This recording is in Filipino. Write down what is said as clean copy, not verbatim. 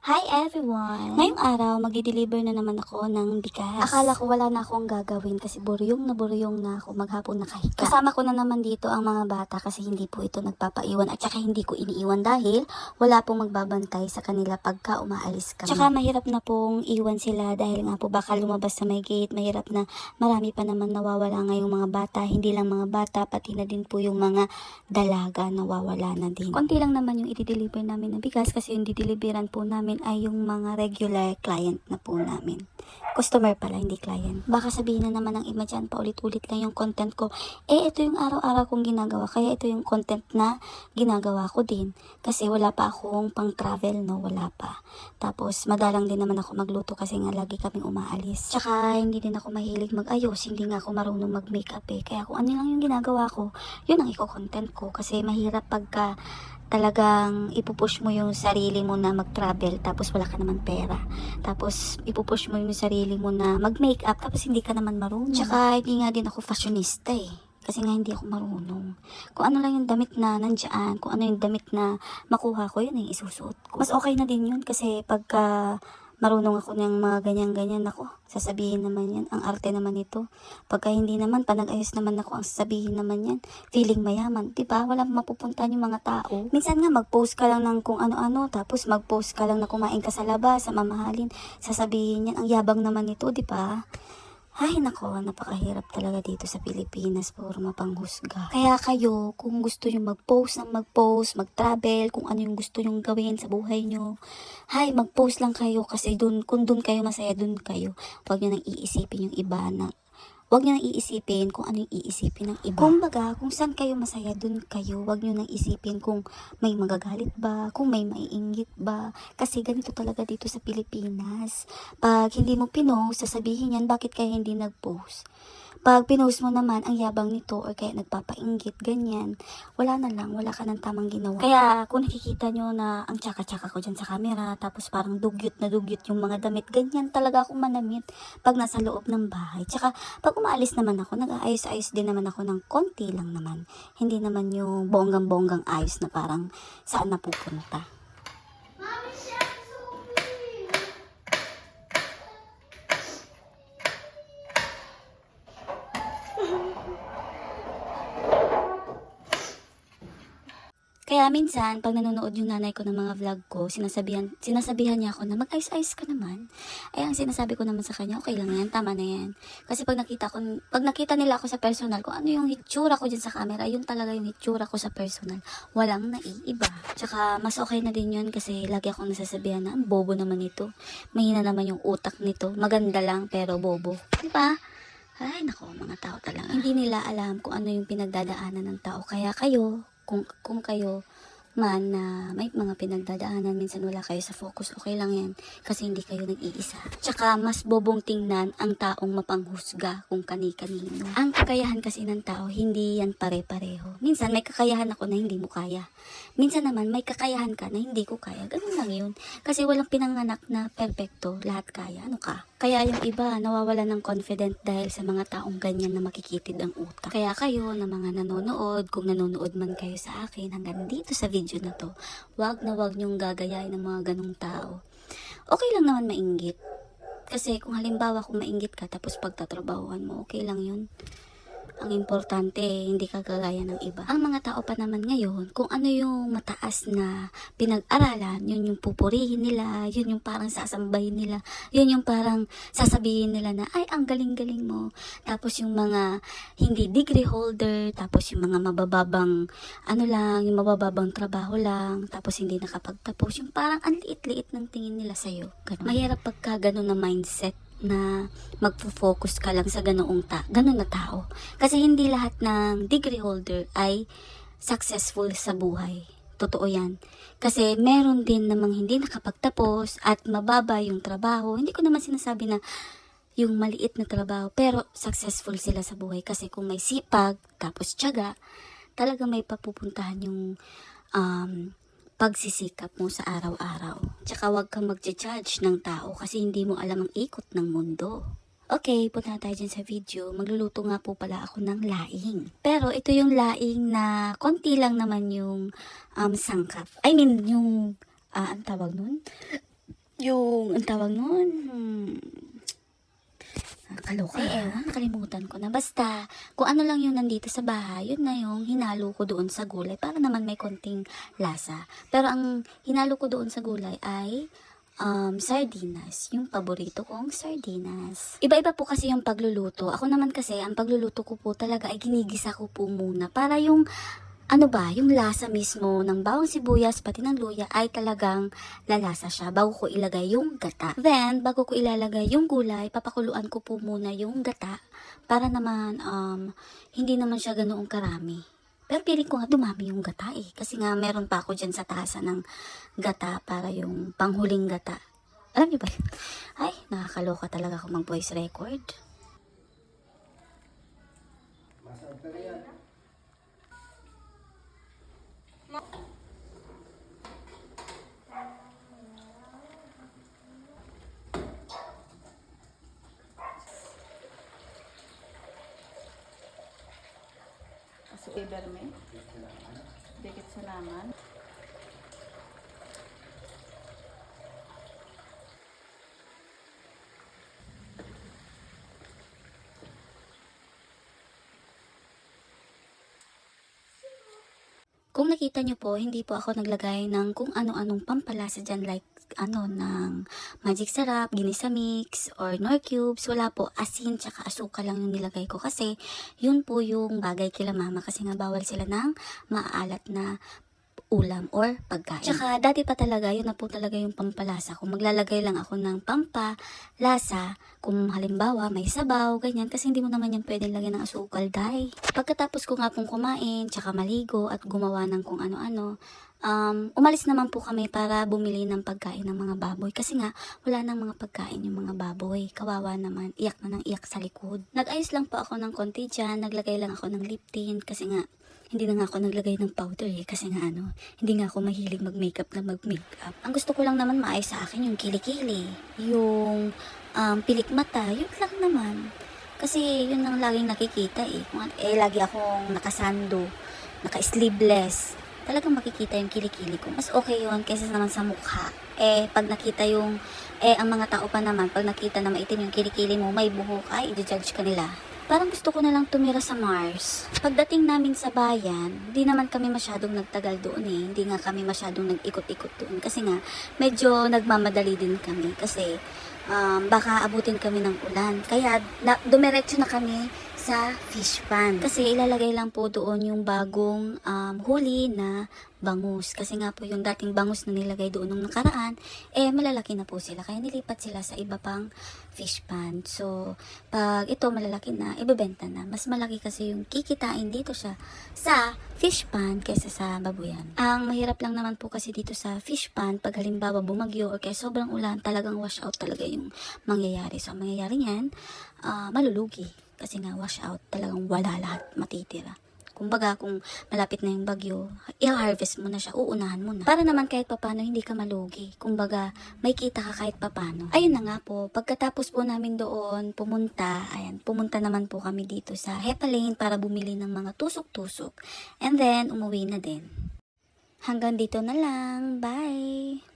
Hi everyone! Ngayong araw, magdi-deliver na naman ako ng bigas. Akala ko wala na akong gagawin kasi buryong na ako maghapon nakahiga. Kasama ko na naman dito ang mga bata kasi hindi po ito nagpapaiwan at saka hindi ko iniiwan dahil wala pong magbabantay sa kanila pagka umaalis kami. Tsaka mahirap na pong iwan sila dahil nga po baka lumabas sa may gate. Mahirap na marami pa naman nawawala ngayong mga bata. Hindi lang mga bata, pati na din po yung mga dalaga nawawala na din. Konti lang naman yung i-deliver namin ng bigas kasi yung dideliveran po namin ay yung mga regular client na po namin. Customer pala, hindi client. Baka sabihin na naman ng iba dyan, paulit-ulit lang yung content ko. Ito yung araw-araw kong ginagawa. Kaya ito yung content na ginagawa ko din. Kasi wala pa akong pang-travel, no? Wala pa. Tapos, madalang din naman ako magluto kasi nga lagi kaming umaalis. Tsaka, hindi din ako mahilig mag-ayos. Hindi nga ako marunong mag-makeup eh. Kaya kung ano lang yung ginagawa ko, yun ang iko-content ko. Kasi mahirap pagka talagang ipupush mo yung sarili mo na mag-travel tapos wala ka naman pera. Tapos ipupush mo yung sarili mo na mag-makeup tapos hindi ka naman marunong. Tsaka hindi nga din ako fashionista eh. Kasi nga hindi ako marunong. Kung ano lang yung damit na nandyan, kung ano yung damit na makuha ko, yun yung isusuot ko. Mas okay na din yun kasi pagka marunong ako ng mga ganyan-ganyan ako, sasabihin naman yan, ang arte naman ito. Pagka hindi naman, panag-ayos naman ako, ang sasabihin naman yan, feeling mayaman, diba? Walang mapupuntahan yung mga tao. Minsan nga, mag-post ka lang ng kung ano-ano, tapos mag-post ka lang na kumain ka sa labas, sa mamahalin, sasabihin yan, ang yabang naman ito, diba? Ay nako, napakahirap talaga dito sa Pilipinas for mapanghusga. Kaya kayo, kung gusto nyo mag-post, mag-travel, kung ano yung gusto nyo gawin sa buhay nyo, mag-post lang kayo kasi kung dun kayo masaya, dun kayo. Huwag nyo nang iisipin yung iba na huwag nyo nang iisipin kung ano yung iisipin ng iba. Kumbaga, kung saan kayo masaya, dun kayo. Huwag nyo nang isipin kung may magagalit ba, kung may maiinggit ba. Kasi ganito talaga dito sa Pilipinas. Pag hindi mo pinost, sasabihin yan, bakit kaya hindi nag-post? Pag pinost mo naman, ang yabang nito or kaya nagpapainggit, ganyan, wala na lang, wala ka ng tamang ginawa. Kaya kung nakikita nyo na ang tsaka-tsaka ko dyan sa camera, tapos parang dugyot na dugyot yung mga damit, ganyan talaga akong manamit pag nasa loob ng bahay. Tsaka pag umaalis naman ako, nag-aayos-ayos din naman ako ng konti lang naman. Hindi naman yung bonggang-bonggang ayos na parang saan napupunta. Kaya minsan, pag nanonood yung nanay ko ng mga vlog ko, sinasabihan niya ako na mag-ayos-ayos ka naman. Ay, ang sinasabi ko naman sa kanya, okay lang yan, tama na yan. Kasi pag nakita nila ako sa personal, kung ano yung hitsura ko dyan sa camera, yun talaga yung hitsura ko sa personal. Walang naiiba. Tsaka, mas okay na din yun kasi lagi akong nasasabihan na, ang bobo naman ito. Mahina naman yung utak nito. Maganda lang, pero bobo. Diba? Ay, nako, mga tao talaga. Hindi nila alam kung ano yung pinagdadaanan ng tao. Kaya kayo, kung kayo man na may mga pinagdadaanan, minsan wala kayo sa focus, okay lang yan. Kasi hindi kayo nag-iisa. Tsaka, mas bobong tingnan ang taong mapanghusga kung kani-kanino. Ang kakayahan kasi ng tao, hindi yan pare-pareho. Minsan, may kakayahan ako na hindi mo kaya. Minsan naman, may kakayahan ka na hindi ko kaya. Ganun lang yun. Kasi walang pinanganak na perfecto. Lahat kaya. Ano ka? Kaya yung iba, nawawala ng confident dahil sa mga taong ganyan na makikitid ang utak. Kaya kayo, na mga nanonood, kung nanonood man kayo sa akin, hanggang dito sa video na to, wag nyong gagayain ng mga ganong tao. Okay lang naman mainggit. Kasi kung halimbawa kung mainggit ka, tapos pagtatrabahuan mo, okay lang yun. Ang importante, hindi ka kagaya ng iba. Ang mga tao pa naman ngayon, kung ano yung mataas na pinag-aralan, yun yung pupurihin nila, yun yung parang sasambahin nila, yun yung parang sasabihin nila na, ay, ang galing-galing mo. Tapos yung mga hindi degree holder, tapos yung mga mabababang, yung mabababang trabaho lang, tapos hindi nakapagtapos, yung parang ang liit-liit ng tingin nila sa'yo. Ganun. Mahirap pagka ganun na mindset na magpo-focus ka lang sa ganun na tao. Kasi hindi lahat ng degree holder ay successful sa buhay. Totoo yan. Kasi meron din namang hindi nakapagtapos at mababa yung trabaho. Hindi ko naman sinasabi na yung maliit na trabaho, pero successful sila sa buhay. Kasi kung may sipag, tapos tiyaga, talaga may papupuntahan yung pagsisikap mo sa araw-araw. Tsaka huwag kang mag-judge ng tao kasi hindi mo alam ang ikot ng mundo. Okay, punta na tayo dyan sa video. Magluluto nga po pala ako ng laing. Pero ito yung laing na konti lang naman yung sangkap. I mean, yung, ang tawag nun? Yung, ang tawag nun, kaloka. Ewan, nakalimutan ko na. Basta, kung ano lang yung nandito sa bahay, yun na yung hinalo ko doon sa gulay para naman may konting lasa. Pero ang hinalo ko doon sa gulay ay sardinas. Yung paborito kong sardinas. Iba-iba po kasi yung pagluluto. Ako naman kasi, ang pagluluto ko po talaga ay ginigisa ko po muna para yung yung lasa mismo ng bawang sibuyas pati ng luya ay talagang lalasa siya bago ko ilagay yung gata. Then, bago ko ilalagay yung gulay, papakuluan ko po muna yung gata para naman hindi naman siya ganoong karami. Pero piling ko nga dumami yung gata eh. Kasi nga meron pa ako dyan sa tasa ng gata para yung panghuling gata. Alam niyo ba? Ay, nakakaloka talaga ako mag-voice record. Kaso iberme, dikit salaman. Kung nakita nyo po, hindi po ako naglagay ng kung ano-anong pampalasa dyan like ng magic sarap, ginisa mix, or nor cubes. Wala po, asin tsaka asukal lang yung nilagay ko kasi yun po yung bagay kila mama kasi nga bawal sila ng maalat na ulam or pagkain. Tsaka dati pa talaga, yun na po talaga yung pampalasa. Kung maglalagay lang ako ng pampalasa, kung halimbawa may sabaw, ganyan, kasi hindi mo naman yan pwedeng lagyan ng asukal, dahil. Pagkatapos ko nga pong kumain, tsaka maligo at gumawa ng kung ano-ano, umalis naman po kami para bumili ng pagkain ng mga baboy. Kasi nga, wala nang mga pagkain yung mga baboy. Kawawa naman, iyak na ng iyak sa likod. Nag-ayos lang po ako ng konti dyan, naglagay lang ako ng lip tint kasi nga, hindi na nga ako naglagay ng powder eh, kasi nga hindi nga ako mahilig mag-makeup na mag-makeup. Ang gusto ko lang naman maayos sa akin yung kilikili, yung pilik mata, yun lang naman. Kasi yun ang laging nakikita eh. Lagi akong nakasando, naka-sleeveless. Talagang makikita yung kilikili ko. Mas okay yun kaysa naman sa mukha. Pag nakita yung, ang mga tao pa naman, pag nakita na maitim yung kilikili mo, may buhok, ay, i-judge ka nila. Parang gusto ko na lang tumira sa Mars. Pagdating namin sa bayan, hindi naman kami masyadong nagtagal doon eh. Hindi nga kami masyadong nag-ikot-ikot doon. Kasi nga, medyo nagmamadali din kami. Kasi baka abutin kami ng ulan. Kaya dumiretso na kami sa fish pan. Kasi ilalagay lang po doon yung bagong huli na bangus. Kasi nga po yung dating bangus na nilagay doon nung nakaraan, malalaki na po sila. Kaya nilipat sila sa iba pang fish pan. So, pag ito malalaki na, ibebenta na. Mas malaki kasi yung kikitain dito siya sa fish pan kaysa sa babuyan. Ang mahirap lang naman po kasi dito sa fish pan, pag halimbawa bumagyo o kaya sobrang ulan, talagang wash out talaga yung mangyayari. So, ang mangyayari niyan, malulugi. Kasi nga wash out, talagang wala lahat matitira. Kumbaga, kung malapit na yung bagyo, i-harvest mo na siya, uunahan mo na. Para naman kahit papano, hindi ka malugi. Kumbaga, may kita ka kahit papano. Ayun na nga po, pagkatapos po namin doon pumunta naman po kami dito sa Hepa Lane para bumili ng mga tusok-tusok. And then, umuwi na din. Hanggang dito na lang. Bye!